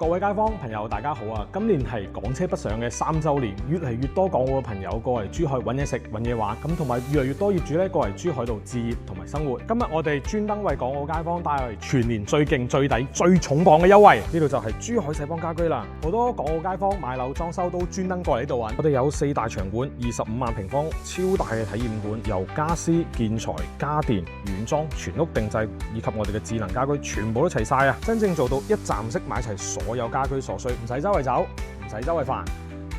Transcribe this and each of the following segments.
各位街坊朋友，大家好啊！今年係港車北上嘅3週年，越嚟越多港澳嘅朋友過嚟珠海揾嘢食、揾嘢玩，咁同埋越嚟越多業主咧過嚟珠海度置業同埋生活。今日我哋專登為港澳街坊帶嚟全年最勁、最抵、最重磅嘅優惠。呢度就係珠海世邦家居啦！好多港澳街坊買樓裝修都專登過嚟呢度玩。我哋有4大場館、25萬平方超大嘅體驗館，由家私、建材、家電、軟裝、全屋定製以及我哋嘅智能家居，全部都齊晒啊！真正做到一站式買齊所有家居所需，唔使周圍走，唔使周圍煩，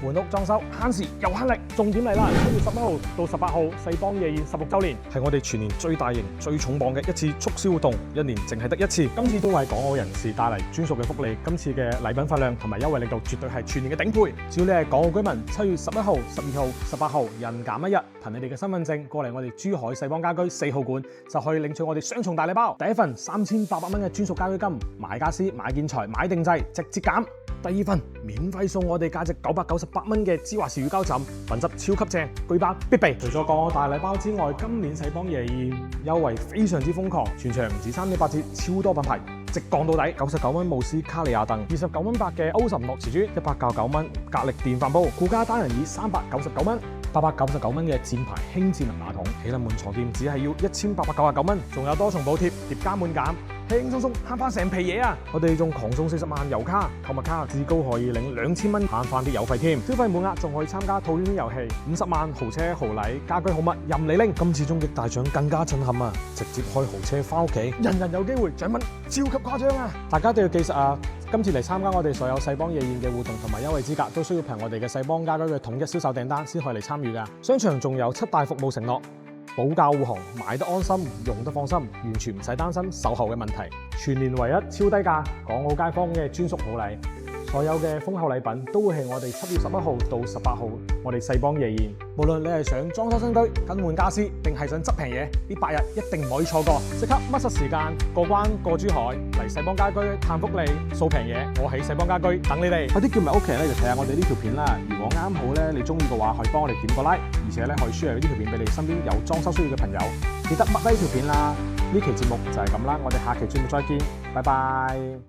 換屋裝修慳時又慳力。重點嚟啦！7月11號到18號，世邦夜宴16週年，係我哋全年最大型、最重磅嘅一次促銷活動，一年淨係得一次。今次都為港澳人士帶嚟專屬嘅福利，今次嘅禮品份量同埋優惠力度絕對係全年嘅頂配。只要你係港澳居民，7月11號、12號、18號人減一日，憑你哋嘅身份證過嚟我哋珠海世邦家居4號館，就可以領取我哋雙重大禮包。第一份3800蚊嘅專屬家居金，買家私、買建材、買定製，直接減。第二份免費送我哋價值998蚊嘅芝華士乳膠枕，品質超級正，居家必備。除咗港澳大禮包之外，今年世邦夜宴優惠非常之瘋狂，全場唔止3.8折，超多品牌直降到底。99蚊慕斯卡利亞凳，29蚊8嘅歐岑諾瓷磚，199蚊格力電飯煲，顧家單人椅399蚊。899蚊嘅箭牌輕智能馬桶，喜臨門床墊只係要1899蚊，仲有多重補貼，疊加滿減，輕鬆鬆慳翻成皮嘢啊！我哋仲狂送40萬油卡、購物卡，至高可以領2000蚊，慳翻啲油費添。消費滿額仲可以參加套圈遊戲，50萬豪車豪禮，家居好物任你拎。今次終極大獎更加震撼啊！直接開豪車翻屋企，人人有機會，獎品超級誇張啊！大家都要記實啊！今次嚟參加我哋所有世邦夜宴嘅活動同埋優惠資格，都需要憑我哋嘅世邦家居嘅統一銷售訂單先可以嚟參與㗎。商場仲有7大服務承諾，保駕護航，買得安心，用得放心，完全唔使擔心售後嘅問題。全年唯一超低價，港澳街坊嘅專屬好禮，所有嘅豐厚禮品都會係我哋7月11號到18號我哋世邦夜宴。無論你係想裝修新居、更換家私，定係想執平嘢，呢8日一定唔可以錯過。即刻乜實時間過關過珠海嚟世邦家居探福利、掃平嘢，我喺世邦家居等你哋。快啲叫埋屋企人咧，就睇下我哋呢條片啦。如果啱好咧，你中意嘅話，可以幫我哋點個 like， 而且咧可以 share 呢條片俾你身邊有裝修需要嘅朋友。記得 mark 低條片啦。呢期節目就係咁啦，我哋下期節目再見，拜拜。